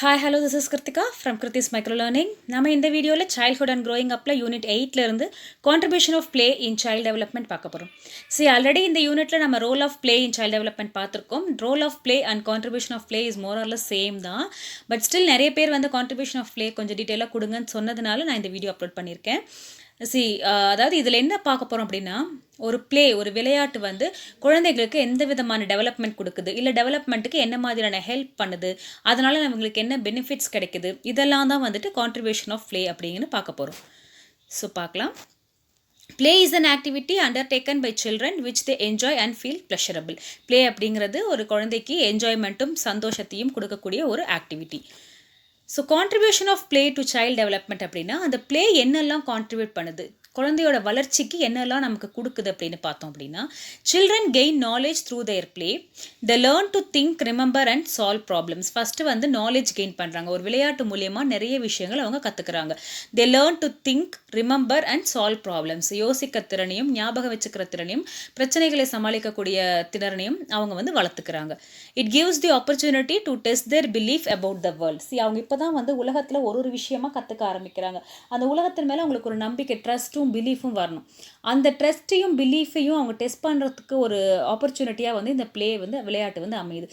Hi, hello, this is Kritika from Kriti's Micro Learning. நம்ம இந்த வீடியோவில் சைல்ட்ஹுட் அண்ட் க்ரோயிங் அப்பில் யூனிட் 8ல இருந்து contribution of play in child development பார்க்க போகிறோம். ஆல்ரெடி இந்த யூனிட்டில் நம்ம role of play in child development பார்த்துருக்கோம். Role of play and contribution of play is more or less same தான். பட் ஸ்டில் நிறைய பேர் வந்து கான்ட்ரிபியூஷன் ஆஃப் ப்ளே கொஞ்சம் டீட்டெயிலாக கொடுங்கன்னு சொன்னதுனால நான் இந்த வீடியோ அப்லோட் பண்ணியிருக்கேன். அதாவது இதில் என்ன பார்க்க போகிறோம் அப்படின்னா, ஒரு விளையாட்டு வந்து குழந்தைகளுக்கு எந்த விதமான டெவலப்மெண்ட் கொடுக்குது, இல்லை டெவலப்மெண்ட்டுக்கு என்ன மாதிரியான ஹெல்ப் பண்ணுது, அதனால் நம்மளுக்கு என்ன பெனிஃபிட்ஸ் கிடைக்குது, இதெல்லாம் தான் வந்துட்டு கான்ட்ரிபியூஷன் ஆஃப் ப்ளே அப்படிங்கன்னு பார்க்க போகிறோம். பார்க்கலாம். Play is an activity undertaken by children which they enjoy and feel pleasurable. Play அப்படிங்கிறது ஒரு குழந்தைக்கு என்ஜாய்மெண்ட்டும் சந்தோஷத்தையும் கொடுக்கக்கூடிய ஒரு activity. Contribution of play to child development அப்படின்னா, அந்த ப்ளே என்னெல்லாம் கான்ட்ரிபியூட் பண்ணுது, குழந்தையோட வளர்ச்சிக்கு என்னெல்லாம் நமக்கு கொடுக்குது அப்படின்னு பார்த்தோம் அப்படின்னா, children gain knowledge through there play. The learn to think, remember and solve problems. First வந்து நாலேஜ் கெயின் பண்ணுறாங்க. ஒரு விளையாட்டு மூலியமாக நிறைய விஷயங்கள் அவங்க கற்றுக்குறாங்க. They learn to think, remember and solve problems. யோசிக்க திறனையும், ஞாபகம் வச்சுக்கிற திறனையும், பிரச்சனைகளை சமாளிக்கக்கூடிய திறனையும் அவங்க வந்து வளர்த்துக்கிறாங்க. It gives the opportunity to test their belief about the world. அவங்க இப்போ தான் வந்து உலகத்தில் ஒரு விஷயமாக கற்றுக்க ஆரம்பிக்கிறாங்க. அந்த உலகத்தின் மேலே அவங்களுக்கு ஒரு நம்பிக்கை, ட்ரஸ்ட்டும் பிலீஃபும் வரணும். அந்த ட்ரஸ்ட்டையும் பிலீஃபையும் அவங்க டெஸ்ட் பண்ணுறதுக்கு ஒரு ஆப்பர்ச்சுனிட்டியாக வந்து இந்த விளையாட்டு வந்து அமையுது.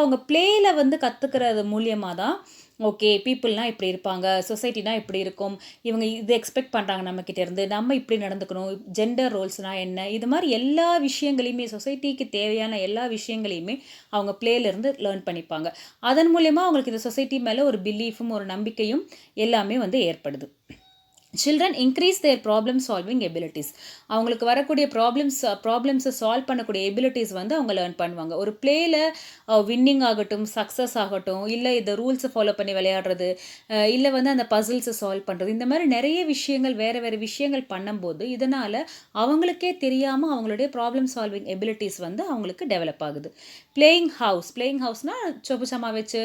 அவங்க ப்ளேயில் வந்து கற்றுக்கிறது மூலியமாக தான் ஓகே பீப்புள்னால் இப்படி இருப்பாங்க, சொசைட்டினா இப்படி இருக்கும், இவங்க இது எக்ஸ்பெக்ட் பண்ணுறாங்க நம்மக்கிட்ட இருந்து, நம்ம இப்படி நடந்துக்கணும், ஜெண்டர் ரோல்ஸ்னால் என்ன, இது மாதிரி எல்லா விஷயங்களையுமே, சொசைட்டிக்கு தேவையான எல்லா விஷயங்களையுமே அவங்க ப்ளேலேருந்து லேர்ன் பண்ணிப்பாங்க. அதன் மூலயமா அவங்களுக்கு இந்த சொசைட்டி மேலே ஒரு பிலீஃபும் ஒரு நம்பிக்கையும் எல்லாமே வந்து ஏற்படுது. சில்ட்ரன் இன்க்ரீஸ் தேர் ப்ராப்ளம் சால்விங் எபிலிட்டிஸ். அவங்களுக்கு வரக்கூடிய ப்ராப்ளம்ஸை சால்வ் பண்ணக்கூடிய எபிலிட்டிஸ் வந்து அவங்க லேர்ன் பண்ணுவாங்க. ஒரு ப்ளேயில் வின்னிங் ஆகட்டும், சக்ஸஸ் ஆகட்டும், இல்லை இந்த ரூல்ஸை ஃபாலோ பண்ணி விளையாடுறது, இல்லை வந்து அந்த பசில்ஸை சால்வ் பண்ணுறது, இந்த மாதிரி நிறைய விஷயங்கள் வேறு விஷயங்கள் பண்ணும்போது இதனால் அவங்களுக்கே தெரியாமல் அவங்களுடைய ப்ராப்ளம் சால்விங் எபிலிட்டிஸ் வந்து அவங்களுக்கு டெவலப் ஆகுது. பிளேயிங் ஹவுஸ்னால் சொப்பு சமா வச்சு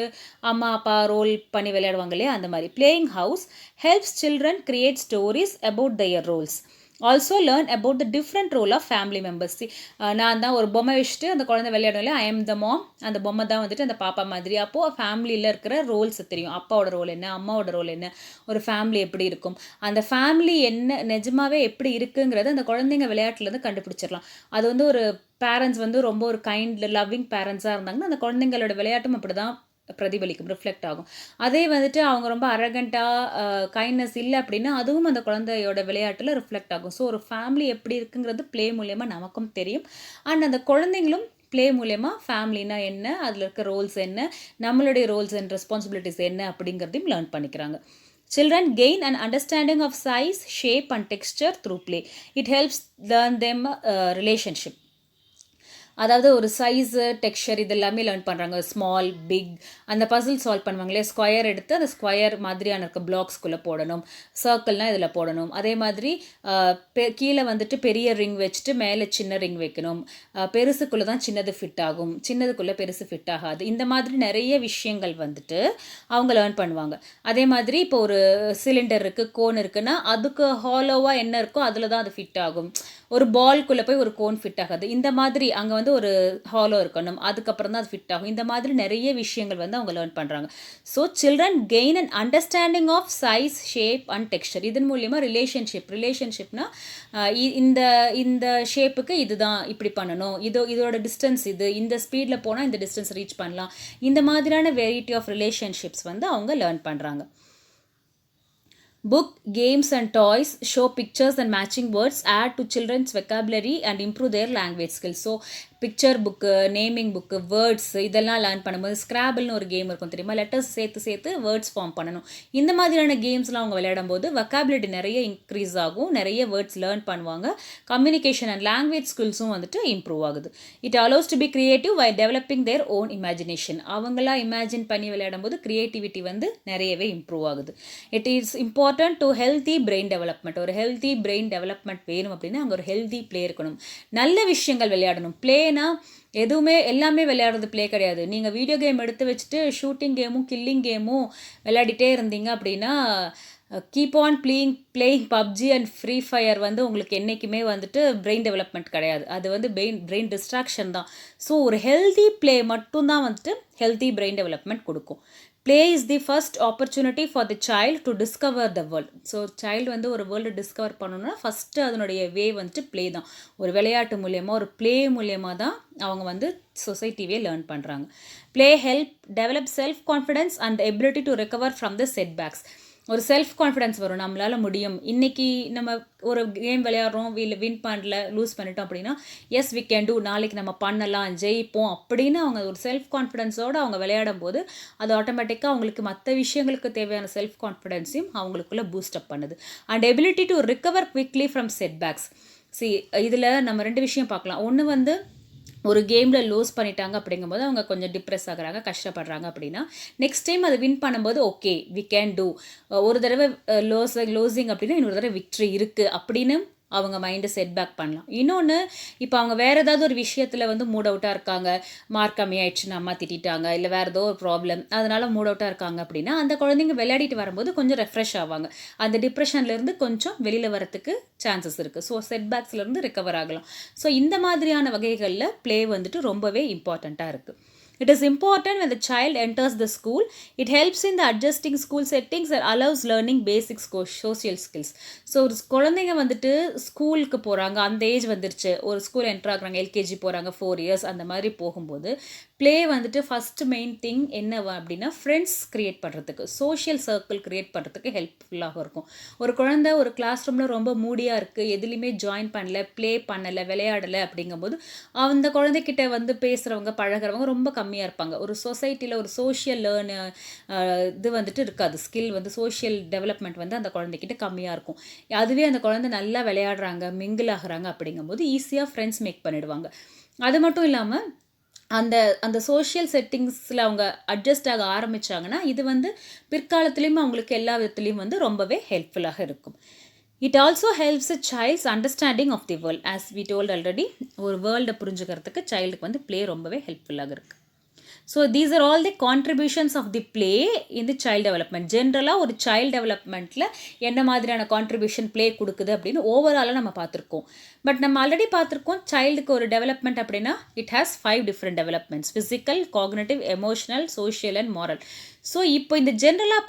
அம்மா அப்பா ரோல் பண்ணி விளையாடுவாங்க இல்லையா, அந்த மாதிரி. Playing house helps children create stories about their roles. Also learn about the different role of family members. நான் தான் ஒரு பொம்மை வச்சுட்டு அந்த குழந்தை விளையாடும் இல்லையா, ஐ எம் த மாம், அந்த பொம்மை தான் வந்துட்டு அந்த பாப்பா மாதிரி. அப்போது ஃபேமிலியில் இருக்கிற ரோல்ஸ் தெரியும். அப்பாவோட ரோல் என்ன, அம்மாவோட ரோல் என்ன, ஒரு ஃபேமிலி எப்படி இருக்கும், அந்த ஃபேமிலி என்ன நிஜமாவே எப்படி இருக்குங்கிறத அந்த குழந்தைங்க விளையாட்டுலேருந்து கண்டுபிடிச்சிடலாம். அது வந்து ஒரு பேரண்ட்ஸ் வந்து ரொம்ப ஒரு கைண்ட் லவ்விங் பேரண்ட்ஸாக இருந்தாங்கன்னா அந்த குழந்தைங்களோட விளையாட்டும் அப்படி தான் பிரதிபலிக்கும், ரிஃப்ளெக்ட் ஆகும். அதே வந்துட்டு அவங்க ரொம்ப அரகண்ட்டாக கைண்ட்னஸ் இல்லை அப்படின்னா அதுவும் அந்த குழந்தையோட விளையாட்டில் ரிஃப்ளெக்ட் ஆகும். ஒரு ஃபேமிலி எப்படி இருக்குங்கிறது ப்ளே மூலயமா நமக்கும் தெரியும். அண்ட் அந்த குழந்தைங்களும் ப்ளே மூலயமா ஃபேமிலினா என்ன, அதில் இருக்க ரோல்ஸ் என்ன, நம்மளுடைய ரோல்ஸ் அண்ட் ரெஸ்பான்சிபிலிட்டிஸ் என்ன அப்படிங்கிறதையும் லேர்ன் பண்ணிக்கிறாங்க. Children gain an understanding of size, shape and texture through play. It helps learn them relationship. அதாவது ஒரு சைஸு, டெக்ஸ்சர் இதெல்லாமே லேர்ன் பண்ணுறாங்க. ஸ்மால், பிக், அந்த பசில் சால்வ் பண்ணுவாங்களே, ஸ்கொயர் எடுத்து அந்த ஸ்கொயர் மாதிரியான இருக்க பிளாக்ஸ்குள்ளே போடணும், சர்க்கிள்னால் இதில் போடணும். அதே மாதிரி கீழே வந்துட்டு பெரிய ரிங் வச்சுட்டு மேலே சின்ன ரிங் வைக்கணும். பெருசுக்குள்ளே தான் சின்னது ஃபிட் ஆகும், சின்னதுக்குள்ளே பெருசு ஃபிட் ஆகாது. இந்த மாதிரி நிறைய விஷயங்கள் வந்துட்டு அவங்க லேர்ன் பண்ணுவாங்க. அதே மாதிரி இப்போ ஒரு சிலிண்டர் இருக்குது, கோன் இருக்குன்னா அதுக்கு ஹாலோவாக என்ன இருக்கோ அதில் தான் அது ஃபிட் ஆகும். ஒரு பால்குள்ளே போய் ஒரு கோன் ஃபிட் ஆகாது. இந்த மாதிரி அங்கே வந்து ஒரு ஹாலோ இருக்கணும், அதுக்கப்புறம் தான் அது ஃபிட் ஆகும். இந்த மாதிரி நிறைய விஷயங்கள் வந்து அவங்க லேர்ன் பண்ணுறாங்க. Children gain and understanding of size, shape and texture. இதன் மூலியமாக ரிலேஷன்ஷிப்னா இந்த இந்த ஷேப்புக்கு இதுதான் இப்படி பண்ணணும், இதோட டிஸ்டன்ஸ் இந்த ஸ்பீடில் போனால் இந்த டிஸ்டன்ஸ் ரீச் பண்ணலாம். இந்த மாதிரியான வெரைட்டி ஆஃப் ரிலேஷன்ஷிப்ஸ் வந்து அவங்க லேர்ன் பண்ணுறாங்க. Book, games and toys show pictures and matching words, add to children's vocabulary and improve their language skills. Picture book, naming book, words இதெல்லாம் லேர்ன் பண்ணும்போது ஸ்க்ராபிள்னு ஒரு கேம் இருக்கும் தெரியுமா, லெட்டர்ஸ் சேர்த்து வேர்ட்ஸ் ஃபார்ம் பண்ணணும். இந்த மாதிரியான கேம்ஸ்லாம் அவங்க விளையாடும்போது வொக்காபுலரி நிறைய இன்க்ரீஸ் ஆகும், நிறைய வேர்ட்ஸ் லேர்ன் பண்ணுவாங்க. கம்யூனிகேஷன் அண்ட் லாங்குவேஜ் ஸ்கில்ஸும் வந்துட்டு இம்ப்ரூவ் ஆகுது. It allows to be creative by developing their own imagination. அவங்களாம் இமேஜின் பண்ணி விளையாடும்போது க்ரியேட்டிவிட்டி வந்து நிறையவே இம்ப்ரூவ் ஆகுது. It is important to healthy brain development. ஒரு ஹெல்த்தி பிரெயின் டெவலப்மெண்ட் வேணும் அப்படின்னா அங்கே ஒரு ஹெல்த்தி ப்ளே இருக்கணும், நல்ல விஷயங்கள் விளையாடணும். எல்லாமே விளையாடுறது ப்ளே கிடையாது. நீங்கள் வீடியோ கேம் எடுத்து வச்சுட்டு ஷூட்டிங் கேமும் கில்லிங் கேமும் விளையாடிட்டே இருந்தீங்க அப்படின்னா keep on playing PUBG and free fire வந்து உங்களுக்கு என்றைக்குமே வந்துட்டு பிரெயின் டெவலப்மெண்ட் கிடையாது. அது வந்து பிரெயின் டிஸ்ட்ராக்ஷன் தான். ஸோ ஒரு ஹெல்தி ப்ளே மட்டும்தான் வந்துட்டு ஹெல்தி பிரெயின் டெவலப்மெண்ட் கொடுக்கும். Play is the first opportunity for the child to discover the world. So child வந்து ஒரு வேர்ல்டு டிஸ்கவர் பண்ணணும்னா ஃபஸ்ட்டு அதனுடைய வே வந்துட்டு ப்ளே தான். ஒரு விளையாட்டு மூலியமாக ஒரு ப்ளே மூலியமாக தான் அவங்க வந்து சொசைட்டிவே லேர்ன் பண்ணுறாங்க. Play help develop self confidence and ability to recover from the setbacks. ஒரு செல்ஃப் கான்ஃபிடென்ஸ் வரும், நம்மளால் முடியும். இன்றைக்கி நம்ம ஒரு கேம் விளையாடுறோம், வின் பண்ணல, லூஸ் பண்ணிட்டோம் அப்படின்னா எஸ் வி கேன் டூ, நாளைக்கு நம்ம பண்ணலாம், ஜெயிப்போம் அப்படின்னு அவங்க ஒரு செல்ஃப் கான்ஃபிடென்ஸோடு அவங்க விளையாடும் போது அது ஆட்டோமேட்டிக்காக அவங்களுக்கு மற்ற விஷயங்களுக்கு தேவையான செல்ஃப் கான்ஃபிடென்ஸையும் அவங்களுக்குள்ளே பூஸ்டப் பண்ணுது. And ability to recover quickly from setbacks. இதில் நம்ம 2 விஷயம் பார்க்கலாம். ஒன்று வந்து ஒரு கேமில் லூஸ் பண்ணிட்டாங்க அப்படிங்கும்போது அவங்க கொஞ்சம் டிப்ரெஸ் ஆகுறாங்க, கஷ்டப்படுறாங்க. அப்படின்னா நெக்ஸ்ட் டைம் அது வின் பண்ணும்போது ஓகே வி கேன் டூ, ஒரு தடவை லூசிங் அப்படின்னா இன்னொரு தடவை விக்ட்ரி இருக்குது அப்படின்னு அவங்க மைண்டை செட்பேக் பண்ணலாம். இன்னொன்று, இப்போ அவங்க வேறு ஏதாவது ஒரு விஷயத்தில் வந்து மூட் அவுட்டாக இருக்காங்க, மார்க் கம்மியாயிடுச்சுன்னு அம்மா திட்டாங்க, இல்லை வேறு ஏதோ ஒரு ப்ராப்ளம் அதனால் மூட் அவுட்டாக இருக்காங்க அப்படின்னா அந்த குழந்தைங்க விளையாடிட்டு வரும்போது கொஞ்சம் ரெஃப்ரெஷ் ஆவாங்க. அந்த டிப்ரெஷன்லேருந்து கொஞ்சம் வெளியில் வரத்துக்கு சான்சஸ் இருக்குது. ஸோ செட்பேக்ஸ்லேருந்து ரிகவர் ஆகலாம். ஸோ இந்த மாதிரியான வகைகளில் ப்ளே வந்துட்டு ரொம்பவே இம்பார்ட்டண்ட்டாக இருக்குது. It is important when the child enters the school. It helps in the adjusting school settings and allows learning basic social skills. So ஒரு குழந்தைங்க வந்துட்டு ஸ்கூலுக்கு போகிறாங்க, அந்த ஏஜ் வந்துருச்சு, ஒரு ஸ்கூல் என்ட்ரு ஆகுறாங்க, எல்கேஜி போகிறாங்க, 4 years அந்த மாதிரி போகும்போது ப்ளே வந்துட்டு ஃபஸ்ட்டு மெயின் திங் என்ன அப்படின்னா ஃப்ரெண்ட்ஸ் க்ரியேட் பண்ணுறதுக்கு, சோஷியல் சர்க்கிள் க்ரியேட் பண்ணுறதுக்கு ஹெல்ப்ஃபுல்லாக இருக்கும். ஒரு குழந்தை ஒரு கிளாஸ் ரூமில் ரொம்ப மூடியாக இருக்குது, எதுலேயுமே ஜாயின் பண்ணல, ப்ளே பண்ணலை, விளையாடலை அப்படிங்கும்போது அந்த குழந்தைக்கிட்ட வந்து பேசுகிறவங்க பழகிறவங்க ரொம்ப கம்மியாக இருப்பாங்க. ஒரு சொசைட்டியில் ஒரு சோஷியல் இது வந்துட்டு இருக்காது, ஸ்கில் வந்து சோஷியல் டெவலப்மெண்ட் வந்து அந்த குழந்தைக்கிட்ட கம்மியாக இருக்கும். அதுவே அந்த குழந்தை நல்லா விளையாடுறாங்க, மிங்கிள் ஆகுறாங்க அப்படிங்கும்போது ஈஸியாக ஃப்ரெண்ட்ஸ் மேக் பண்ணிடுவாங்க. அது மட்டும் இல்லாமல் அந்த சோஷியல் செட்டிங்ஸில் அவங்க அட்ஜஸ்ட் ஆக ஆரம்பித்தாங்கன்னா இது வந்து பிற்காலத்துலேயும் அவங்களுக்கு எல்லா விதத்துலேயும் வந்து ரொம்பவே ஹெல்ப்ஃபுல்லாக இருக்கும். It also helps a child's understanding of the world. As we told already, ஒரு வேர்ல்டை புரிஞ்சுக்கிறதுக்கு சைல்டுக்கு வந்து ப்ளே ரொம்பவே ஹெல்ப்ஃபுல்லாக இருக்குது. So these are all the contributions of the play in the child development. ஜென்ரலாக ஒரு சைல்டு டெவலப்மெண்ட்டில் என்ன மாதிரியான கான்ட்ரிபியூஷன் ப்ளே கொடுக்குது அப்படின்னு ஓவராலாக நம்ம பார்த்துருக்கோம். பட் நம்ம ஆல்ரெடி பார்த்துருக்கோம், சைல்டுக்கு ஒரு டெவலப்மெண்ட் அப்படின்னா it has 5 different developments: physical, cognitive, emotional, social and moral. So இப்போ இந்த ஜென்ரலாக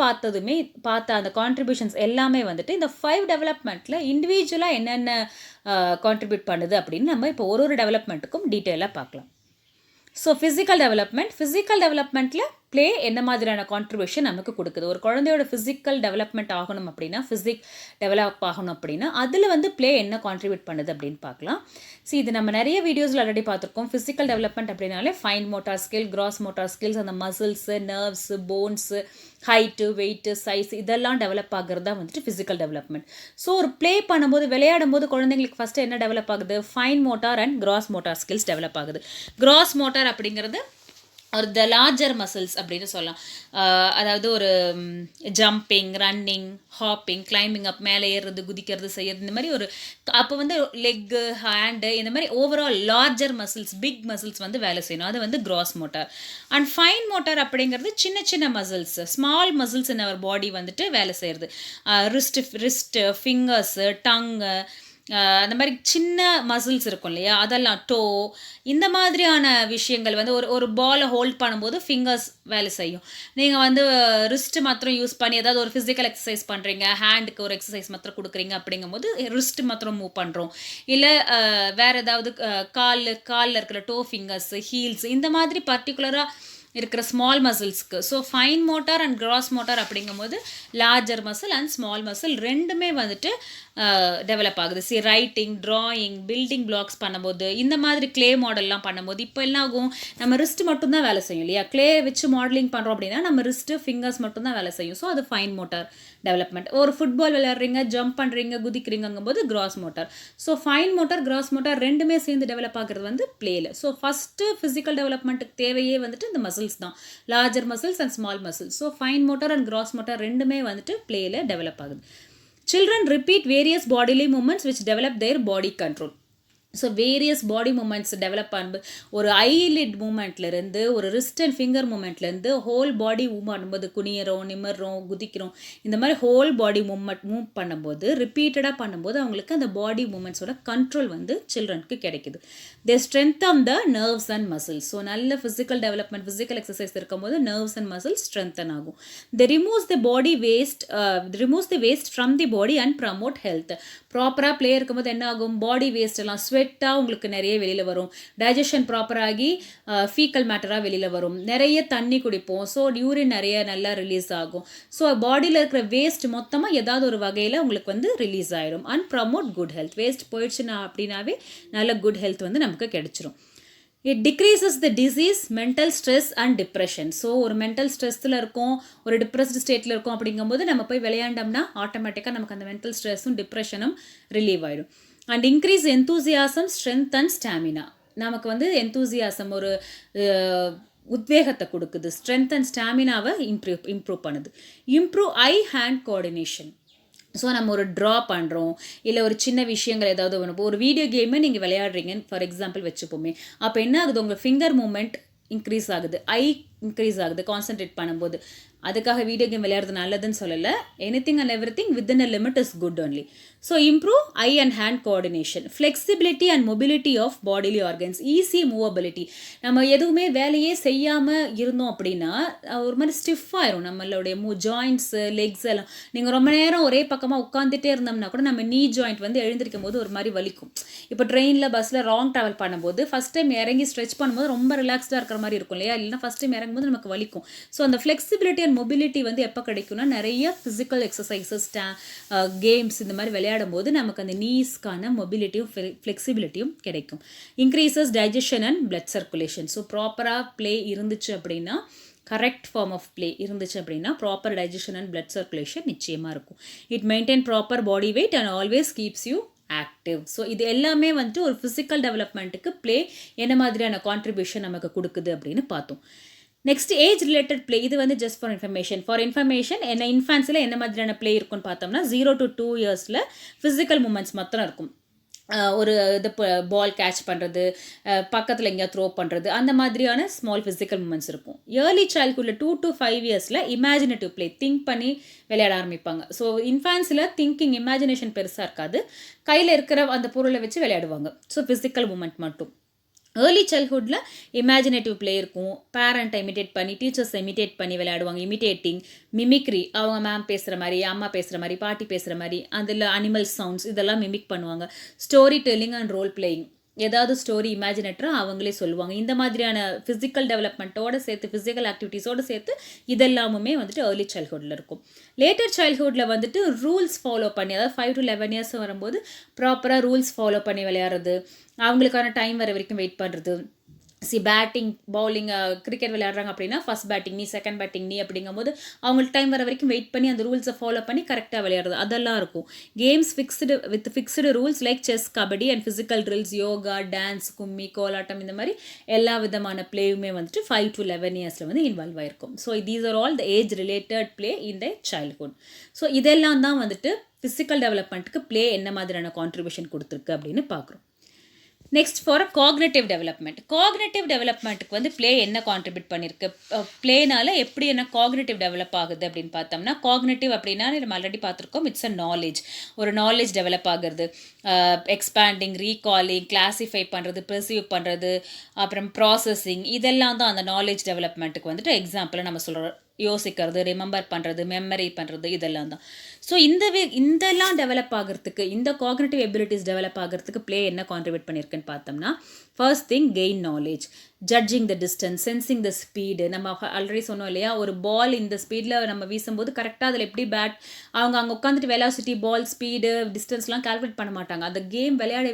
பார்த்த அந்த கான்ட்ரிபியூஷன்ஸ் எல்லாமே வந்துட்டு இந்த 5 டெவலப்மெண்ட்டில் இண்டிவிஜுவலாக என்னென்ன கான்ட்ரிபியூட் பண்ணுது அப்படின்னு நம்ம இப்போ ஒரு டெவலப்மெண்ட்டுக்கும் டீட்டெயிலாக பார்க்கலாம். ஸோ ஃபிசிக்கல் டெவலப்மெண்ட்டில் ப்ளே என்ன மாதிரியான கான்ட்ரிபியூஷன் நமக்கு கொடுக்குது. ஒரு குழந்தையோட ஃபிசிக்கல் டெவலப்மெண்ட் ஆகணும் அப்படின்னா, டெவலப் ஆகணும் அப்படின்னா அதில் வந்து ப்ளே என்ன கான்ட்ரிபியூட் பண்ணுது அப்படின்னு பார்க்கலாம். இது நம்ம நிறைய வீடியோஸில் ஆல்ரெடி பார்த்துருக்கோம். ஃபிசிக்கல் டெவலப்மெண்ட் அப்படின்னாலே fine motor skill, gross motor skills, அந்த muscles, nerves, bones, height, weight, size இதெல்லாம் டெவலப் ஆகிறது தான் வந்துட்டு ஃபிசிக்கல் டெவலப்மெண்ட். ஸோ ஒரு ப்ளே பண்ணும்போது, விளையாடும் போது குழந்தைங்களுக்கு ஃபஸ்ட்டு என்ன டெவலப் ஆகுது? Fine motor and gross motor skills develop ஆகுது. கிராஸ் மோட்டார் அப்படிங்கிறது ஒரு த லார்ஜர் மசில்ஸ் அப்படின்னு சொல்லலாம். அதாவது ஒரு jumping, running, hopping, climbing up, மேலே ஏறுறது, குதிக்கிறது, செய்யறது, இந்த மாதிரி ஒரு அப்போ வந்து லெக்கு, ஹேண்டு, இந்த மாதிரி overall larger muscles, big muscles வந்து வேலை செய்யணும். அது வந்து gross motor. And fine motor அப்படிங்கிறது சின்ன சின்ன muscles, small muscles in our body வந்துட்டு வேலை செய்கிறது. ரிஸ்ட்டு, ஃபிங்கர்ஸு, டங்கு, அந்த மாதிரி சின்ன மசில்ஸ் இருக்கும் இல்லையா, அதெல்லாம் டோ, இந்த மாதிரியான விஷயங்கள் வந்து ஒரு பாலை ஹோல்ட் பண்ணும்போது ஃபிங்கர்ஸ் வேலை செய்யும். நீங்கள் வந்து ரிஸ்ட்டு மாத்திரம் யூஸ் பண்ணி ஏதாவது ஒரு ஃபிசிக்கல் எக்ஸசைஸ் பண்ணுறீங்க, ஹேண்டுக்கு ஒரு எக்ஸசைஸ் மாத்திரம் கொடுக்குறீங்க அப்படிங்கும்போது ரிஸ்ட்டு மாத்திரம் மூவ் பண்ணுறோம். இல்லை வேறு ஏதாவது காலில் இருக்கிற டோ ஃபிங்கர்ஸ், ஹீல்ஸ், இந்த மாதிரி பர்டிகுலராக இருக்கிற ஸ்மால் மசில்ஸ்க்கு. So fine motor and gross motor அப்படிங்கும்போது larger muscle and small muscle ரெண்டுமே வந்துட்டு டெவலப் ஆகுது. ரைட்டிங், ட்ராயிங், பில்டிங் பிளாக்ஸ் பண்ணும்போது, இந்த மாதிரி க்ளே மாடல்லாம் பண்ணும்போது இப்போ என்ன ஆகும்? நம்ம ரிஸ்ட் மட்டும்தான் வேலை செய்யும் இல்லையா? க்ளே வச்சு மாடலிங் பண்ணுறோம் அப்படின்னா நம்ம ரிஸ்ட்டு, ஃபிங்கர்ஸ் மட்டும்தான் வேலை செய்யும். ஸோ அது ஃபைன் மோட்டார் டெவலப்மெண்ட். ஒரு ஃபுட்பால் விளையாடுறீங்க, ஜம்ப் பண்ணுறீங்க, குதிக்கிறீங்கும்போது gross motor. So fine motor, gross motor ரெண்டுமே சேர்ந்து டெவலப் ஆகிறது வந்து ப்ளேயில். ஸோ ஃபஸ்ட்டு ஃபிசிக்கல் டெவலப்மெண்ட்டுக்கு தேவையே வந்துட்டு இந்த மசில்ஸ் தான், larger muscles and small muscles. So fine motor and gross motor ரெண்டுமே வந்துட்டு ப்ளேயில் டெவலப் ஆகுது. Children repeat various bodily movements which develop their body control. So various body movements develop பண்ணும்போது ஒரு ஐலிட் மூமெண்ட்லேருந்து ஒரு ரிஸ்ட் அண்ட் ஃபிங்கர் மூமெண்ட்லேருந்து whole body move பண்ணும்போது குனியறோம் நிமிர்றோம் குதிக்கிறோம் இந்த மாதிரி ஹோல் பாடி மூவ் பண்ணும்போது ரிப்பீட்டடாக பண்ணும்போது அவங்களுக்கு அந்த பாடி மூமெண்ட்ஸோட கண்ட்ரோல் வந்து சில்ட்ரனுக்கு கிடைக்குது. They strengthen the nerves and muscles. So நல்ல ஃபிசிக்கல் டெவலப்மெண்ட் ஃபிசிக்கல் எக்ஸசைஸ் இருக்கும்போது நர்வ்ஸ் அண்ட் மசில்ஸ் ஸ்ட்ரென்தன் ஆகும். They removes the waste from the body and promote health. ப்ராப்பராக ப்ளே இருக்கும்போது என்ன ஆகும், பாடி வேஸ்ட் எல்லாம் ஸ்வெட்டாக உங்களுக்கு நிறைய வெளியில் வரும், டைஜஷன் ப்ராப்பராகி ஃபீக்கல் மேட்டராக வெளியில் வரும், நிறைய தண்ணி குடிப்போம், ஸோ யூரின் நிறைய நல்லா ரிலீஸ் ஆகும். ஸோ பாடியில் இருக்கிற வேஸ்ட் மொத்தமாக ஏதாவது ஒரு வகையில் உங்களுக்கு வந்து ரிலீஸ் ஆகிடும். And promote good health. Waste போயிடுச்சுன்னா அப்படின்னாவே நல்ல குட் ஹெல்த் வந்து நமக்கு கிடைச்சிரும். It decreases the disease, mental stress and depression. So ஒரு மென்டல் ஸ்ட்ரெஸ்ஸில் இருக்கும், ஒரு டிப்ரெஸ்டு ஸ்டேட்டில் இருக்கும் அப்படிங்கும்போது நம்ம போய் விளையாண்டோம்னா ஆட்டோமேட்டிக்காக நமக்கு அந்த மென்டல் ஸ்ட்ரெஸ்ஸும் டிப்ரெஷனும் ரிலீவ் ஆகிடும். And increase enthusiasm, strength and stamina. நமக்கு வந்து எந்தூசியாசம் ஒரு உத்வேகத்தை கொடுக்குது. ஸ்ட்ரென்த் அண்ட் ஸ்டாமினாவை இம்ப்ரூவ் பண்ணுது. இம்ப்ரூவ் ஐ ஹேண்ட் கோஆர்டினேஷன். ஸோ நம்ம ஒரு ட்ரா பண்ணுறோம், இல்லை ஒரு சின்ன விஷயங்கள் ஏதாவது ஒன்று, ஒரு வீடியோ கேமே நீங்கள் விளையாடுறீங்கன்னு ஃபார் எக்ஸாம்பிள் வச்சுப்போமே, அப்போ என்ன ஆகுது, உங்கள் ஃபிங்கர் மூமெண்ட் இன்க்ரீஸ் ஆகுது, ஐ இன்க்ரீஸ் ஆகுது கான்சென்ட்ரேட் பண்ணும்போது. அதுக்காக வீடியோ கேம் விளையாடுறது நல்லதுன்னு சொல்லலை. Anything and everything within a limit is good only. So improve eye and hand coordination. Flexibility and mobility of bodily organs. Easy movability. நம்ம எதுவுமே வேலையே செய்யாமல் இருந்தோம் அப்படின்னா ஒரு மாதிரி ஸ்டிஃப் ஆயிரும் நம்மளுடைய ஜாயின்ட்ஸு லெக்ஸ் எல்லாம். நீங்கள் ரொம்ப நேரம் ஒரே பக்கமாக உட்காந்துட்டே இருந்தோம்னா கூட நம்ம நீ ஜாயிண்ட் வந்து எழுந்திருக்கும் போது ஒரு மாதிரி வலிக்கும். இப்போ ட்ரெயினில் பஸ்ஸில் ராங் ட்ராவல் பண்ணும்போது ஃபஸ்ட் டைம் இறங்கி ஸ்ட்ரெச் பண்ணும்போது ரொம்ப ரிலாக்ஸ்டாக இருக்கிற மாதிரி இருக்கும் இல்லையா, இல்லைன்னா ஃபஸ்ட் டைம் இறங்கும்போது நமக்கு வலிக்கும். ஸோ அந்த ஃப்ளெக்சிபிலிட்டி அண்ட் மொபிலிட்டி வந்து எப்போ கிடைக்கும்னா நிறைய ஃபிசிக்கல் எக்ஸசைசஸ் கேம்ஸ் இந்த மாதிரி விளையாடும் போது நமக்கு அந்த நீஸ்க்கான மொபிலிட்டியும் ஃப்ளெக்சிபிலிட்டியும் கிடைக்கும். Increases digestion and blood circulation. So ப்ராப்பராக ப்ளே இருந்துச்சு அப்படின்னா, கரெக்ட் ஃபார்ம் ஆஃப் ப்ளே இருந்துச்சு அப்படின்னா proper digestion and blood circulation நிச்சயமாக இருக்கும். It maintain proper body weight and always keeps you active. So இது எல்லாமே வந்துட்டு ஒரு ஃபிசிக்கல் டெவலப்மெண்ட்டுக்கு ப்ளே என்ன மாதிரியான கான்ட்ரிபியூஷன் நமக்கு கொடுக்குது அப்படின்னு பார்த்தோம். Next age related play. இது வந்து ஜஸ்ட் ஃபார் இன்ஃபர்மேஷன் என்ன இன்ஃபான்ஸில் என்ன மாதிரியான ப்ளே இருக்குன்னு பார்த்தோம்னா 0 to 2 years ஃபிசிக்கல் மூமெண்ட்ஸ் மாத்திரம் இருக்கும். ஒரு இது பால் கேட்ச் பண்ணுறது, பக்கத்தில் எங்கேயா த்ரோ பண்ணுறது, அந்த மாதிரியான ஸ்மால் ஃபிசிக்கல் மூமெண்ட்ஸ் இருக்கும். ஏர்லி சைல்ட்ஹுட்டில் 2 to 5 years imaginative play, think பண்ணி விளையாட ஆரம்பிப்பாங்க. ஸோ இன்ஃபான்ஸில் திங்கிங் இமேஜினேஷன் பெருசாக இருக்காது, கையில் இருக்கிற அந்த பொருளை வச்சு விளையாடுவாங்க. ஸோ ஃபிசிக்கல் மூமெண்ட் மட்டும். ஏர்லி சைல்ட்ஹுட்டில் இமேஜினேட்டிவ் ப்ளே இருக்கும், பேரண்ட்டை இமிட்டேட் பண்ணி டீச்சர்ஸை இமிட்டேட் பண்ணி விளையாடுவாங்க. இமிட்டேட்டிங், மிமிக்ரி, அவங்க மேம் பேசுகிற மாதிரி, அம்மா பேசுகிற மாதிரி, பாட்டி பேசுகிற மாதிரி, அதில் அனிமல் சவுண்ட்ஸ் இதெல்லாம் மிமிக் பண்ணுவாங்க. Story telling and role playing. ஏதாவது ஸ்டோரி இமேஜினேட்டராக அவங்களே சொல்லுவாங்க. இந்த மாதிரியான ஃபிசிக்கல் டெவலப்மெண்ட்டோடு சேர்த்து ஃபிசிக்கல் ஆக்டிவிட்டீஸோடு சேர்த்து இதெல்லாமுமே வந்துட்டு ஏர்லி சைல்ட்ஹுட்டில் இருக்கும். லேட்டர் சைல்ட்ஹுட்டில் வந்துட்டு ரூல்ஸ் ஃபாலோ பண்ணி, அதாவது 5 to 11 years வரும்போது ப்ராப்பராக ரூல்ஸ் ஃபாலோ பண்ணி விளையாடுறது, அவங்களுக்கான டைம் வர வரைக்கும் வெயிட் பண்ணுறது. பேட்டிங் பவுலிங் கிரிக்கெட் விளையாடுறாங்க அப்படின்னா ஃபர்ஸ்ட் பேட்டிங் நீ, செகண்ட் பேட்டிங் நீ அப்படிங்கும்போது அவங்களுக்கு டைம் வர வரைக்கும் வெயிட் பண்ணி அந்த ரூல்ஸை ஃபாலோ பண்ணி கரெக்டாக விளையாடுறது அதெல்லாம் இருக்கும். Games fixed rules like chess, kabaddi and physical drills, yoga, dance, kummi, kolattam, இந்த மாதிரி எல்லா விதமான பிளேயுமே வந்துட்டு 5 to 11 years வந்து இன்வால்வ் ஆயிருக்கும். So these are all the age related play in the childhood. So இதெல்லாம் தான் வந்துட்டு ஃபிசிக்கல் டெவலப்மெண்ட்டுக்கு பிளே என்ன மாதிரியான கான்ட்ரிபியூஷன் கொடுத்துருக்கு அப்படின்னு பார்க்குறோம். Next for cognitive development. Cognitive டெவலப்மெண்ட்டுக்கு வந்து ப்ளே என்ன கான்ட்ரிபியூட் பண்ணியிருக்கு, ப்ளேனால எப்படி என்ன காக்னேட்டிவ் டெவலப் ஆகுது அப்படின்னு பார்த்தோம்னா, காக்னேட்டிவ் அப்படின்னா நம்ம ஆல்ரெடி பார்த்துருக்கோம், இட்ஸ் அ நாலேஜ். ஒரு நாலேஜ் டெவலப் ஆகுறது, எக்ஸ்பேண்டிங், ரீகாலிங், கிளாஸிஃபை பண்ணுறது, ப்ரிசீவ் பண்ணுறது, அப்புறம் ப்ராசஸிங், இதெல்லாம் தான் அந்த நாலேஜ் டெவலப்மெண்ட்டுக்கு வந்துட்டு எக்ஸாம்பிளாக நம்ம சொல்கிறோம். யோசிக்கிறது, ரிமெம்பர் பண்ணுறது, மெமரி பண்ணுறது, இதெல்லாம் தான். ஸோ இதெல்லாம் டெவலப் ஆகிறதுக்கு, இந்த காக்னிட்டிவ் எபிலிட்டிஸ் டெவலப் ஆகிறதுக்கு ப்ளே என்ன கான்ட்ரிபியூட் பண்ணியிருக்குன்னு பார்த்தோம்னா, first thing gain knowledge, judging the distance, sensing the speed. நம்ம ஆல்ரெடி சொன்னோம் இல்லையா, ஒரு பால் இந்த ஸ்பீடில் நம்ம வீசும்போது கரெக்டாக அதில் எப்படி அவங்க அங்கே உட்காந்துட்டு வெலாசிட்டி, பால் ஸ்பீடு, டிஸ்டன்ஸ்லாம் கால்குலேட் பண்ண மாட்டாங்க. அந்த கேம் விளையாடி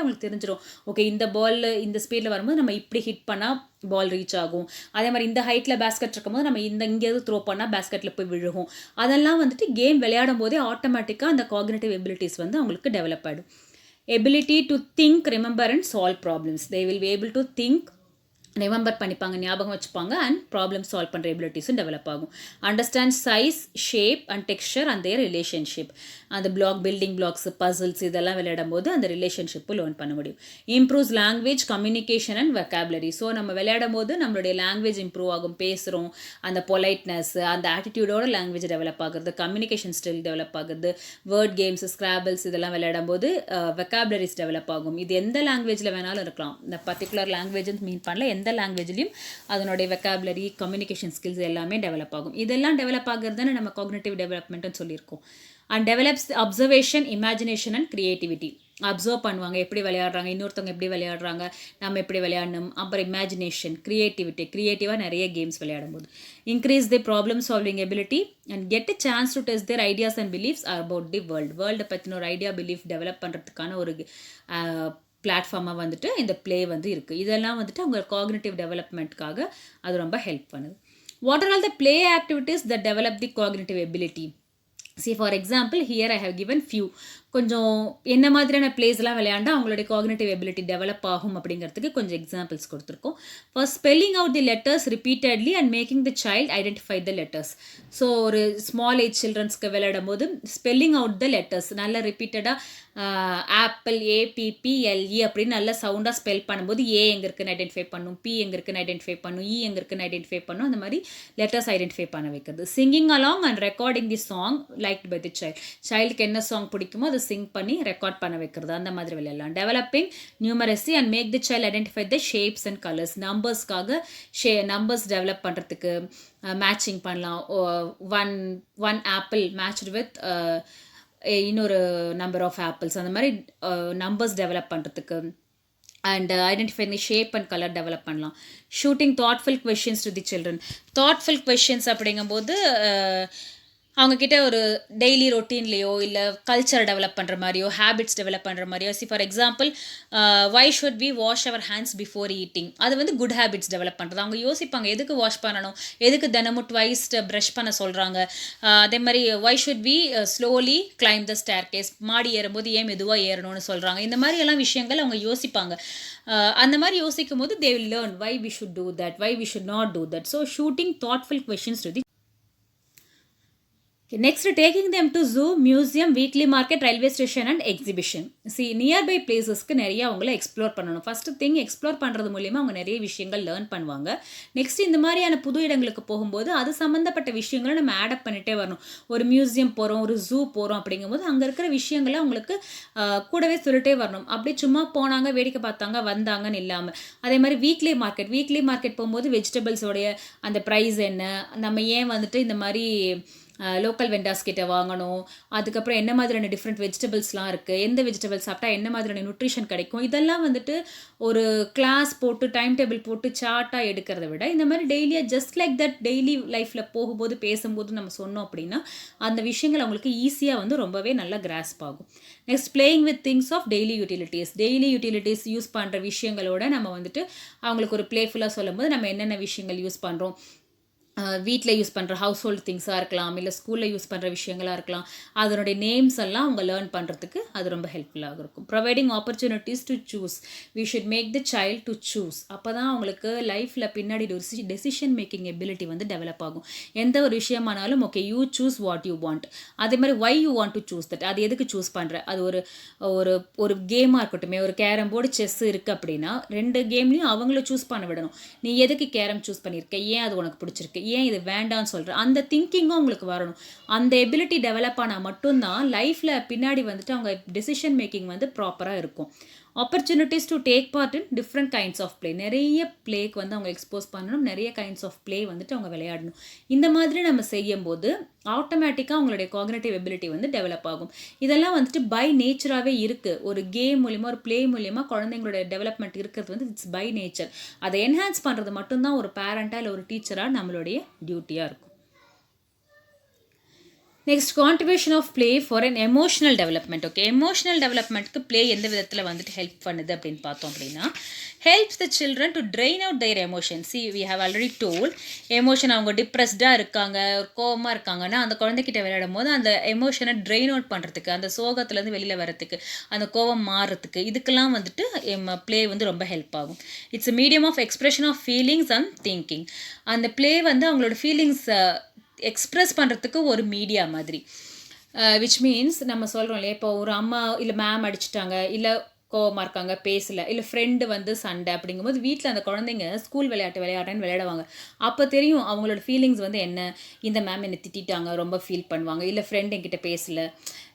அவங்களுக்கு தெரிஞ்சிடும், ஓகே இந்த பால் இந்த ஸ்பீடில் வரும்போது நம்ம இப்படி ஹிட் பண்ணால் பால் ரீச் ஆகும், அதே மாதிரி இந்த ஹைட்டில் பேஸ்கெட் இருக்கும்போது நம்ம இங்கேயாவது த்ரோ பண்ணால் பேஸ்கெட்டில் போய் விழுகும். அதெல்லாம் வந்துட்டு கேம் விளையாடும் போதே ஆட்டோமேட்டிக்காக அந்த காக்னிட்டிவ் எபிலிட்டிஸ் வந்து அவங்களுக்கு டெவலப் ஆகிடும். Ability to think, remember and solve problems. They will be able to think, remember பண்ணிப்பாங்க, ஞாபகம் வச்சுப்பாங்க, அண்ட் ப்ராப்ளம் சால்வ் பண்ணுற எபிலிட்டிஸும் டெவலப் ஆகும். Understand size, shape and texture and there relationship. அந்த பில்டிங் பிளாக்ஸ், பசில்ஸ் இதெல்லாம் விளையாடும் போது அந்த ரிலேஷன்ஷிப்பு லேர்ன் பண்ண முடியும். Improves language, communication and vocabulary. So நம்ம விளையாடும் போது நம்மளுடைய லாங்குவேஜ் இம்ப்ரூவ் ஆகும், பேசுகிறோம், அந்த பொலைட்னஸ், அந்த ஆட்டிடியூடோட லாங்குவேஜ் டெவலப் ஆகுறது, கம்யூனிகேஷன் ஸ்கில் டெவலப் ஆகுது, வேர்ட் கேம்ஸ், ஸ்கிராபிள்ஸ் இதெல்லாம் விளையாடும் போது வெக்காபுலரிஸ் டெவலப் ஆகும். இது எந்த லாங்குவேஜில் வேணாலும் இருக்கலாம், இந்த பர்டிகுலர் லாங்குவேஜ்னு மீன் பண்ணல, எந்த லாங்குவேஜ்லையும் அதனுடைய வெக்காபுலரி, கம்யூனிகேஷன் ஸ்கில்ஸ் எல்லாமே டெவலப் ஆகும். இதெல்லாம் டெவலப் ஆகிறது தானே நம்ம காக்னிட்டிவ் டெவலப்மெண்ட்னு சொல்லியிருக்கோம். And develops observation, imagination and creativity. Observe பண்ணுவாங்க, எப்படி விளையாடுறாங்க, இன்னொருத்தவங்க எப்படி விளையாடுறாங்க, நம்ம எப்படி விளையாடணும். அப்புறம் இமேஜினேஷன், கிரியேட்டிவாக நிறைய கேம்ஸ் விளையாடும் போது. Increase the problem solving ability and get a chance to test their ideas and beliefs about the வேர்ல்டை பற்றின ஒரு ஐடியா, பிலீஃப் டெவலப் பண்ணுறதுக்கான ஒரு பிளாட்ஃபார்மாக வந்துட்டு இந்த ப்ளே வந்து இருக்குது. இதெல்லாம் வந்துட்டு அவங்க காக்னிட்டிவ் டெவலப்மெண்ட்காக அது ரொம்ப ஹெல்ப் பண்ணுது. What are all the play activities that develop the cognitive ability? See, for example, here I have given few. கொஞ்சம் என்ன மாதிரியான பிளேஸ்லாம் விளையாண்டா அவங்களுடைய காக்னிட்டிவ் எபிலிட்டி டெவலப் ஆகும் அப்படிங்கிறதுக்கு கொஞ்சம் எக்ஸாம்பிள்ஸ் கொடுத்துருக்கோம். First, spelling out the letters repeatedly and making the child identify the letters. So ஒரு ஸ்மால் ஏஜ் சில்ட்ரன்ஸ்க்கு விளையாடும் போது ஸ்பெல்லிங் அவுட் த லெட்டர்ஸ் நல்லா ரிப்பீட்டடாக ஆப்பிள், APPLE அப்படின்னு நல்லா சவுண்டாக ஸ்பெல் பண்ணும்போது ஏ எங்கே இருக்குன்னு ஐடென்டிஃபை பண்ணும், பி எங்கே இருக்குன்னு ஐடென்டிஃபை பண்ணும், இ எங்கே இருக்குன்னு ஐடென்டிஃபை பண்ணும். அந்த மாதிரி லெட்டர்ஸ் ஐடென்டிஃபை பண்ண வைக்கிறது. Singing along and recording the song liked by the சைல்டுக்கு என்ன சாங் பிடிக்குமோ அதை சிங் பண்ணி ரெக்கார்ட் பண்ண வைக்கிறது. அந்த மாதிரி விளையாடலாம். Developing numeracy and make the child identify the shapes and colours. நம்பர்ஸ்க்காக நம்பர்ஸ் டெவலப் பண்ணுறதுக்கு மேட்சிங் பண்ணலாம். ஒன் ஆப்பிள் மேட்ச்டு வித் இன்னொரு நம்பர் ஆஃப் ஆப்பிள்ஸ், அந்த மாதிரி நம்பர்ஸ் டெவலப் பண்ணுறதுக்கு and identify the shape and colour develop பண்ணலாம். Shooting thoughtful questions to the children. Thoughtful questions அப்படிங்கும்போது அவங்கக்கிட்ட ஒரு டெய்லி ரொட்டீன்லேயோ இல்லை கல்ச்சர் டெவலப் பண்ணுற மாதிரியோ, ஹேபிட்ஸ் டெவலப் பண்ணுற மாதிரியோ. For example, why should we wash our hands before eating. அது வந்து குட் ஹேபிட்ஸ் டெவலப் பண்ணுறது. அவங்க யோசிப்பாங்க, எதுக்கு வாஷ் பண்ணணும், எதுக்கு தினமும் ட்வைஸ் ப்ரஷ் பண்ண சொல்கிறாங்க. அதே மாதிரி why should we slowly climb the staircase. மாடி ஏறும்போது ஏன் மெதுவாக ஏறணும்னு சொல்கிறாங்க. இந்த மாதிரி எல்லாம் விஷயங்கள் அவங்க யோசிப்பாங்க. அந்த மாதிரி யோசிக்கும் போது they will learn why we should do that, why we should not do that. So shooting thoughtful questions to the. Next, taking them to zoo, museum, weekly market, railway station and exhibition. See, nearby places-க்கு நிறைய அவங்கள explore பண்ணணும். First thing, explore பண்ணுறது மூலிமா அவங்க நிறைய விஷயங்கள் learn பண்ணுவாங்க. Next, இந்த மாதிரியான புது இடங்களுக்கு போகும்போது அது சம்மந்தப்பட்ட விஷயங்களை நம்ம ஆடப் பண்ணிகிட்டே வரணும். ஒரு மியூசியம் போகிறோம், ஒரு ஜூ போகிறோம் அப்படிங்கும்போது அங்கே இருக்கிற விஷயங்களை அவங்களுக்கு கூடவே சொல்லிட்டே வரணும். அப்படியே சும்மா போனாங்க, வேடிக்கை பார்த்தாங்க, வந்தாங்கன்னு இல்லாமல். அதே மாதிரி வீக்லி மார்க்கெட் போகும்போது வெஜிடபிள்ஸோடைய அந்த ப்ரைஸ் என்ன, நம்ம ஏன் வந்துட்டு இந்த மாதிரி லோக்கல் வெண்டார்ஸ் கிட்ட வாங்கணும், அதுக்கப்புறம் என்ன மாதிரியான டிஃப்ரெண்ட் வெஜிடபிள்ஸ்லாம் இருக்குது, எந்த வெஜிடபிள்ஸ் சாப்பிட்டா என்ன மாதிரியான நியூட்ரிஷன் கிடைக்கும், இதெல்லாம் வந்துட்டு ஒரு கிளாஸ் போட்டு டைம் டேபிள் போட்டு சார்ட்டாக எடுக்கிறத விட இந்த மாதிரி டெய்லியாக ஜஸ்ட் லைக் தட் டெய்லி லைஃப்பில் போகும்போது பேசும்போது நம்ம சொன்னோம் அப்படின்னா அந்த விஷயங்கள் அவங்களுக்கு ஈஸியாக வந்து ரொம்பவே நல்லா கிராஸ்ப் ஆகும். Next, playing with things of daily utilities use பண்ணுற விஷயங்களோட நம்ம வந்துட்டு அவங்களுக்கு ஒரு பிளேஃபுல்லாக சொல்லும்போது நம்ம என்னென்ன விஷயங்கள் யூஸ் பண்ணுறோம், வீட்டில் யூஸ் பண்ணுற ஹவுஸ் ஹோல்ட் திங்ஸாக இருக்கலாம், இல்லை ஸ்கூலில் யூஸ் பண்ணுற விஷயங்களாக இருக்கலாம், அதனுடைய நேம்ஸ் எல்லாம் அவங்க லேர்ன் பண்ணுறதுக்கு அது ரொம்ப ஹெல்ப்ஃபுல்லாக இருக்கும். Providing opportunities to choose. We should make the child to choose. அப்போ தான் அவங்களுக்கு லைஃப்பில் பின்னாடி ஒரு டெசிஷன் மேக்கிங் எபிலிட்டி வந்து டெவலப் ஆகும். எந்த ஒரு விஷயமானாலும் okay you choose what you want. அதே மாதிரி why you want to choose that. அது எதுக்கு சூஸ் பண்ணுற, அது ஒரு ஒரு கேமாக இருக்கட்டும், ஒரு கேரம் போர்டு, செஸ் இருக்குது அப்படின்னா 2 கேம்லையும் அவங்கள சூஸ் பண்ண விடணும். நீ எதுக்கு கேரம் சூஸ் பண்ணியிருக்க, ஏன் அது உனக்கு பிடிச்சிருக்கு, ஏன் இது வேண்டான்னு சொல்கிறேன், அந்த திங்கிங்கும் அவங்களுக்கு வரணும். அந்த எபிலிட்டி டெவலப் ஆனால் மட்டும்தான் லைஃப்பில் பின்னாடி வந்துட்டு அவங்க டெசிஷன் மேக்கிங் வந்து ப்ராப்பராக இருக்கும். Opportunities to take part in different kinds of play. நிறைய ப்ளேக்கு வந்து அவங்க எக்ஸ்போஸ் பண்ணணும், நிறைய கைண்ட்ஸ் ஆஃப் ப்ளே வந்துட்டு அவங்க விளையாடணும். இந்த மாதிரி நம்ம செய்யும்போது ஆட்டோமேட்டிக்காக அவங்களுடைய காக்னிட்டிவ் எபிலிட்டி வந்து டெவலப் ஆகும். இதெல்லாம் வந்துட்டு பை நேச்சராகவே இருக்குது. ஒரு கேம் மூலிமா, ஒரு ப்ளே மூலிமா குழந்தைங்களுடைய டெவலப்மெண்ட் இருக்கிறது வந்து இட்ஸ் பை நேச்சர். அதை என்ஹான்ஸ் பண்ணுறது மட்டும்தான் ஒரு பேரண்ட்டாக இல்லை ஒரு டீச்சராக நம்மளுடைய டியூட்டியாக இருக்கும். Next contribution of play for an emotional development. Okay, emotional டெவலப்மெண்ட்க்கு ப்ளே எந்த விதத்தில் வந்துட்டு ஹெல்ப் பண்ணுது அப்படின்னு பார்த்தோம் அப்படின்னா, helps the children to train out their emotions. We have already told, emotion அவங்க டிப்ரெஸ்டாக இருக்காங்க, கோவமாக இருக்காங்கன்னா அந்த குழந்தைகிட்ட விளையாடும் போது அந்த எமோஷனை ட்ரெயின் அவுட் பண்ணுறதுக்கு, அந்த சோகத்துலேருந்து வெளியில் வரத்துக்கு, அந்த கோவம் மாறுறதுக்கு, இதுக்கெல்லாம் வந்துட்டு ப்ளே வந்து ரொம்ப ஹெல்ப் ஆகும். It's a medium of expression of feelings and thinking. அந்த ப்ளே வந்து அவங்களோட ஃபீலிங்ஸ் எக்ஸ்ப்ரெஸ் பண்ணுறதுக்கு ஒரு மீடியா மாதிரி. விச் மீன்ஸ் நம்ம சொல்கிறோம் இல்லையா, இப்போ ஒரு அம்மா இல்லை மேம் அடிச்சிட்டாங்க, இல்லை கோவமாக இருக்காங்க, பேசலை, இல்லை ஃப்ரெண்டு வந்து சண்டை அப்படிங்கும்போது வீட்டில் அந்த குழந்தைங்க ஸ்கூல் விளையாட்டு விளையாடுறேன்னு விளையாடுவாங்க. அப்போ தெரியும் அவங்களோட ஃபீலிங்ஸ் வந்து என்ன. இந்த மேம் என்னை திட்டாங்க, ரொம்ப ஃபீல் பண்ணுவாங்க. இல்லை ஃப்ரெண்ட் என்கிட்ட பேசலை,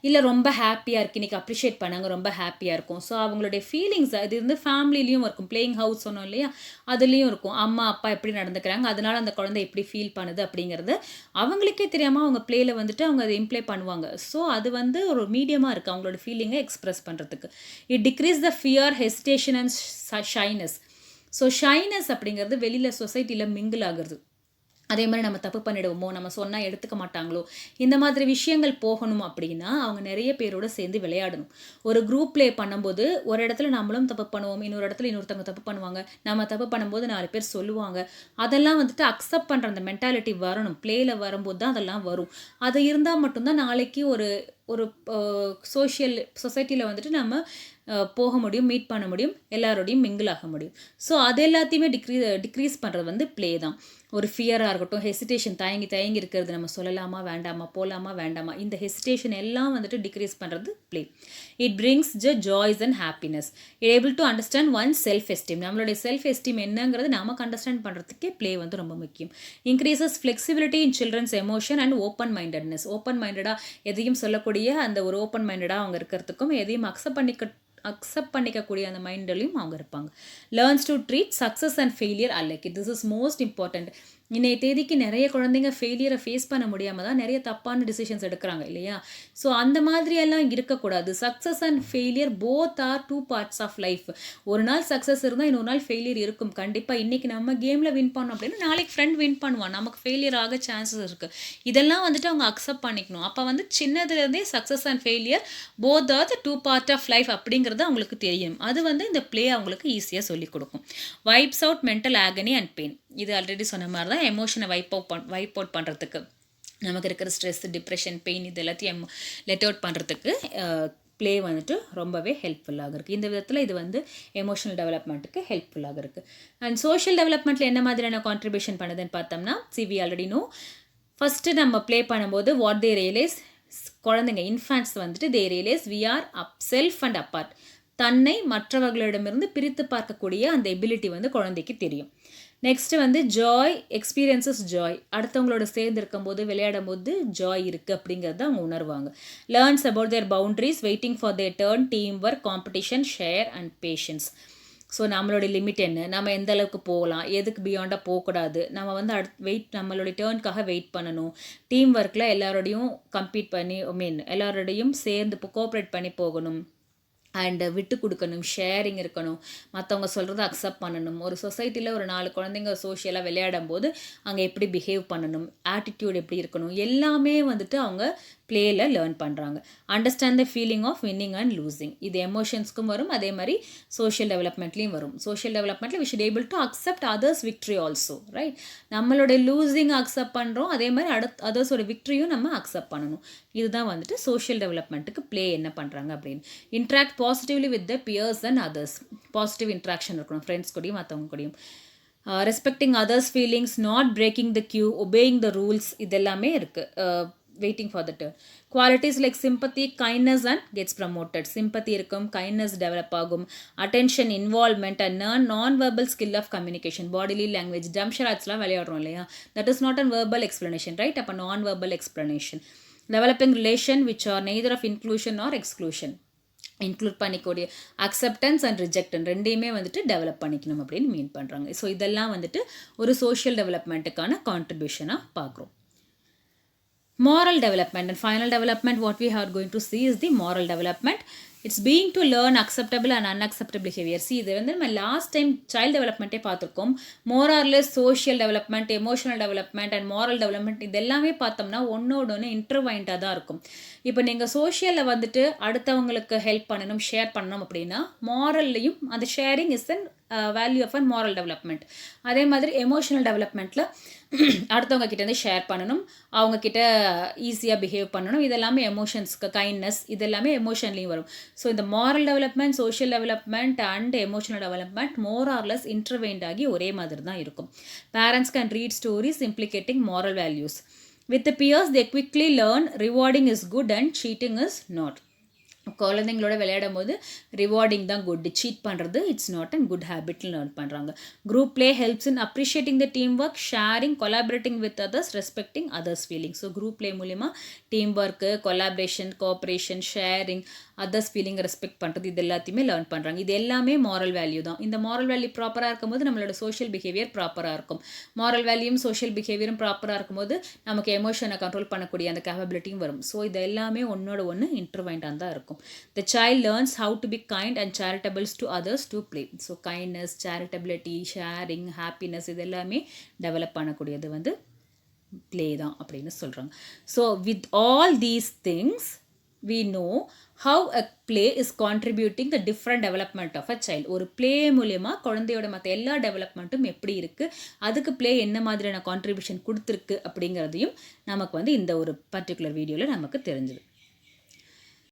இல்லை ரொம்ப ஹாப்பியாக இருக்குது, இன்றைக்கி அப்ரிஷியேட் பண்ணாங்க, ரொம்ப ஹாப்பியாக இருக்கும். ஸோ அவங்களுடைய ஃபீலிங்ஸ் அது வந்து ஃபேமிலிலையும் இருக்கும். பிளேயிங் ஹவுஸ் சொன்னோம் இல்லையா, அதுலேயும் இருக்கும். அம்மா அப்பா எப்படி நடந்துக்கிறாங்க, அதனால் அந்த குழந்தை எப்படி ஃபீல் பண்ணுது அப்படிங்கிறது அவங்களுக்கே தெரியாமல் அவங்க ப்ளேயில் வந்துட்டு அவங்க அதை இம்ப்ளே பண்ணுவாங்க. ஸோ அது வந்து ஒரு மீடியமாக இருக்குது அவங்களோட ஃபீலிங்கை எக்ஸ்ப்ரெஸ் பண்ணுறதுக்கு. It degrees the fear, hesitation and shyness. So shyness அப்படிங்கிறது வெளியில் சொசைட்டியில் மிங்கிள் ஆகுறது. அதே மாதிரி நம்ம தப்பு பண்ணிடுவோமோ, நம்ம சொன்னால் எடுத்துக்க மாட்டாங்களோ, இந்த மாதிரி விஷயங்கள் போகணும் அப்படின்னா அவங்க நிறைய பேரோட சேர்ந்து விளையாடணும். ஒரு குரூப் ப்ளே பண்ணும்போது ஒரு இடத்துல நம்மளும் தப்பு பண்ணுவோம், இன்னொரு இடத்துல இன்னொருத்தவங்க தப்பு பண்ணுவாங்க. நம்ம தப்பு பண்ணும்போது 4 பேர் சொல்லுவாங்க. அதெல்லாம் வந்துட்டு அக்செப்ட் பண்ணுற அந்த மென்டாலிட்டி வரணும். ப்ளேயில் வரும்போது தான் அதெல்லாம் வரும். அது இருந்தால் மட்டும்தான் நாளைக்கு ஒரு ஒரு சொசைட்டியில் வந்துட்டு நம்ம போக முடியும், மீட் பண்ண முடியும், எல்லாரோடையும் மிங்கிள் ஆக முடியும். ஸோ அது எல்லாத்தையுமே டிக்ரீஸ் பண்ணுறது வந்து ப்ளே தான். ஒரு ஃபியராக இருக்கட்டும், ஹெசிடேஷன், தயங்கி இருக்கிறது, நம்ம சொல்லலாமா வேண்டாமா, போகலாமா வேண்டாமா, இந்த ஹெசிடேஷன் எல்லாம் வந்துட்டு டிக்ரீஸ் பண்ணுறது play. It brings joys and happiness. Able to understand one self esteem. நம்மளுடைய செல்ஃப் எஸ்டீம் என்னங்கிறது நமக்கு அண்டர்ஸ்டாண்ட் பண்ணுறதுக்கே ப்ளே வந்து ரொம்ப முக்கியம். Increases flexibility in children's emotion and open mindedness. Open மைண்டடாக எதையும் சொல்லக்கூடிய அந்த ஒரு ஓப்பன் மைண்டடாக அவங்க இருக்கிறதுக்கும், எதையும் அக்செப்ட் பண்ணிக்கக்கூடிய அந்த மைண்ட்லையும் அவங்க இருப்பாங்க. Learns to treat success and failure alike. This is most important. இன்றைய தேதிக்கு நிறைய குழந்தைங்க ஃபெயிலியரை ஃபேஸ் பண்ண முடியாமல் தான் நிறைய தப்பான டிசிஷன்ஸ் எடுக்கிறாங்க இல்லையா. ஸோ அந்த மாதிரியெல்லாம் இருக்கக்கூடாது. Success and failure both are 2 parts of life. ஒரு நாள் சக்ஸஸ் இருந்தால் இன்னொரு நாள் ஃபெயிலியர் இருக்கும். கண்டிப்பாக இன்றைக்கி நம்ம கேமில் வின் பண்ணோம் அப்படின்னா நாளைக்கு ஃப்ரெண்ட் வின் பண்ணுவான், நமக்கு ஃபெயிலியர் ஆக சான்சஸ் இருக்குது. இதெல்லாம் வந்துட்டு அவங்க அக்செப்ட் பண்ணிக்கணும். அப்போ வந்து சின்னதுலேருந்தே success and failure both are the 2 part of life அப்படிங்கிறது அவங்களுக்கு தெரியும். அது வந்து இந்த ப்ளே அவங்களுக்கு ஈஸியாக சொல்லிக் கொடுக்கும். Wipes out mental agony and pain. இது ஆல்ரெடி சொன்ன மாதிரி தான் எமோஷனை வைப் அவுட் பண்ணுறதுக்கு, நமக்கு இருக்கிற ஸ்ட்ரெஸ், டிப்ரெஷன், பெயின் இது எல்லாத்தையும் லெட் அவுட் பண்ணுறதுக்கு ப்ளே வந்துட்டு ரொம்பவே ஹெல்ப்ஃபுல்லாக இருக்குது. இந்த விதத்தில் இது வந்து எமோஷனல் டெவலப்மெண்ட்டுக்கு ஹெல்ப்ஃபுல்லாக இருக்குது. அண்ட் சோஷியல் டெவலப்மெண்ட்டில் என்ன மாதிரியான கான்ட்ரிபியூஷன் பண்ணுதுன்னு பார்த்தோம்னா, வி ஆல்ரெடி நோ. ஃபஸ்ட்டு நம்ம ப்ளே பண்ணும்போது வாட் தே ரியலைஸ், குழந்தைங்க இன்ஃபேன்ட்ஸ் வந்துட்டு they realise we are self and apart. தன்னை மற்றவர்களிடமிருந்து பிரித்து பார்க்கக்கூடிய அந்த எபிலிட்டி வந்து குழந்தைக்கு தெரியும். நெக்ஸ்ட்டு வந்து ஜாய், எக்ஸ்பீரியன்ஸஸ் ஜாய். அடுத்தவங்களோட சேர்ந்து இருக்கும்போது விளையாடும் போது ஜாய் இருக்குது அப்படிங்கிறத அவங்க உணர்வாங்க. Learns about their boundaries, waiting for their turn, team work, competition, share and patience. So நம்மளுடைய லிமிட் என்ன, நம்ம எந்த அளவுக்கு போகலாம், எதுக்கு பியாண்டாக போகக்கூடாது, நம்ம வந்து நம்மளுடைய டேர்னுக்காக வெயிட் பண்ணணும், டீம் ஒர்க்கில் எல்லாரோடையும் கம்பீட் பண்ணி எல்லாரோடையும் சேர்ந்து கோஆப்ரேட் பண்ணி போகணும், அண்டு விட்டு கொடுக்கணும், ஷேரிங் இருக்கணும், மற்றவங்க சொல்கிறத அக்செப்ட் பண்ணணும். ஒரு சொசைட்டியில் ஒரு 4 குழந்தைங்க சோஷியலாக விளையாடும் போது அங்கே எப்படி பிஹேவ் பண்ணணும், ஆட்டிடியூட் எப்படி இருக்கணும், எல்லாமே வந்துட்டு அவங்க ப்ளேயில் லேர்ன் பண்ணுறாங்க. Understand the feeling of winning and losing. இது எமோஷன்ஸ்க்கும் வரும், அதே மாதிரி சோஷியல் டெவலப்மெண்ட்லேயும் வரும். சோஷியல் டெவலப்மெண்ட்டில் we should able to accept others victory also, right. நம்மளுடைய லூசிங் அக்செப்ட் பண்ணுறோம், அதே மாதிரி அதர்ஸோட விக்ட்ரியும் நம்ம அக்செப்ட் பண்ணணும். இதுதான் வந்துட்டு சோஷியல் டெவலப்மெண்ட்டுக்கு ப்ளே என்ன பண்ணுறாங்க அப்படின்னு. Interact positively with the peers and others. Positive interaction இருக்கணும் ஃப்ரெண்ட்ஸ் கூடயும் மற்றவங்க கூடயும். Respecting others feelings, not breaking the queue, obeying the rules, இதெல்லாமே இருக்குது. waiting for the turn. Qualities like sympathy, kindness and gets promoted. Sympathy இருக்கும், kindness develop ஆகும், attention, involvement and non-verbal skill of communication, bodily language, dumb charades-லாம் விளையாடுறோம் இல்லையா, that is not a verbal explanation, right? அப்போ non-verbal explanation. Developing relation which are neither of inclusion or exclusion. Include பண்ணிக்கூடிய acceptance and rejection ரெண்டையுமே வந்துட்டு develop பண்ணிக்கணும் அப்படின்னு மீன் பண்ணுறாங்க. So இதெல்லாம் வந்துட்டு ஒரு சோஷியல் டெவலப்மெண்ட்டுக்கான கான்ட்ரிபியூஷனாக பார்க்குறோம். Moral development and final development, what we are going to see is the moral development. It's being to learn acceptable and unacceptable behaviour. இது வந்து நம்ம லாஸ்ட் டைம் சைல்டு டெவலப்மெண்ட்டே பார்த்துருக்கோம். More or less social development, emotional development and moral development இது எல்லாமே பார்த்தோம்னா ஒன்னோட ஒன்று இன்டர்வைண்டாக தான் இருக்கும். இப்போ நீங்கள் சோஷியலில் வந்துட்டு அடுத்தவங்களுக்கு ஹெல்ப் பண்ணணும், ஷேர் பண்ணணும் அப்படின்னா மாரல்லையும் அந்த sharing is an value of an moral development. அதே மாதிரி எமோஷனல் டெவலப்மெண்ட்டில் அடுத்தவங்க கிட்டேருந்து ஷேர் பண்ணணும், அவங்கக்கிட்ட ஈஸியாக பிஹேவ் பண்ணணும், இதெல்லாமே எமோஷன்ஸ்க்கு கைண்ட்னஸ் இதெல்லாமே எமோஷன்லேயும் வரும். ஸோ இந்த moral development, social development and emotional development more or less intertwined ஆகி ஒரே மாதிரி தான் இருக்கும். Parents can read stories implicating moral values. With the peers, they quickly learn rewarding is good and cheating is not. குழந்தைங்களோட விளையாடும் போது rewarding தான் good, cheat பண்ணுறது இட்ஸ் நாட் அண்ட் குட் ஹேபிட்னு லேர்ன் பண்ணுறாங்க. Group play helps in appreciating the team work, sharing, collaborating with others, respecting others feeling. So group play மூலிமா team work, collaboration, cooperation, sharing, others feeling respect பண்ணுறது இது எல்லாத்தையுமே learn பண்ணுறாங்க. இது எல்லாமே moral value தான். இந்த மாரல் வேல்யூ ப்ராப்பராக இருக்கும்போது நம்மளோட சோஷியல் பிஹேவியர் ப்ராப்பராக இருக்கும். மாரல் வேல்யூவும் சோஷியல் பிஹேவியரும் ப்ராப்பராக இருக்கும்போது நமக்கு எமோஷனை கண்ட்ரோல் பண்ணக்கூடிய அந்த கேப்பபிலிட்டியும் வரும். ஸோ இது எல்லாமே ஒன்னோட ஒன்று இன்டர்வைண்டாக தான் இருக்கும். The child learns how to be kind and charitable to others to play. So kindness, charitability, sharing, happiness இது எல்லாமே டெவலப் பண்ணக்கூடியது வந்து ப்ளே தான் அப்படின்னு சொல்கிறாங்க. So with all these things we know how a play is contributing the different development of a child. ஒரு play மூலமா குழந்தையோட மற்ற எல்லா டெவலப்மெண்ட்டும் எப்படி இருக்குது, அதுக்கு ப்ளே என்ன மாதிரியான கான்ட்ரிபியூஷன் கொடுத்துருக்கு அப்படிங்கிறதையும் நமக்கு வந்து இந்த ஒரு பர்டிகுலர் வீடியோவில் நமக்கு தெரிஞ்சுது.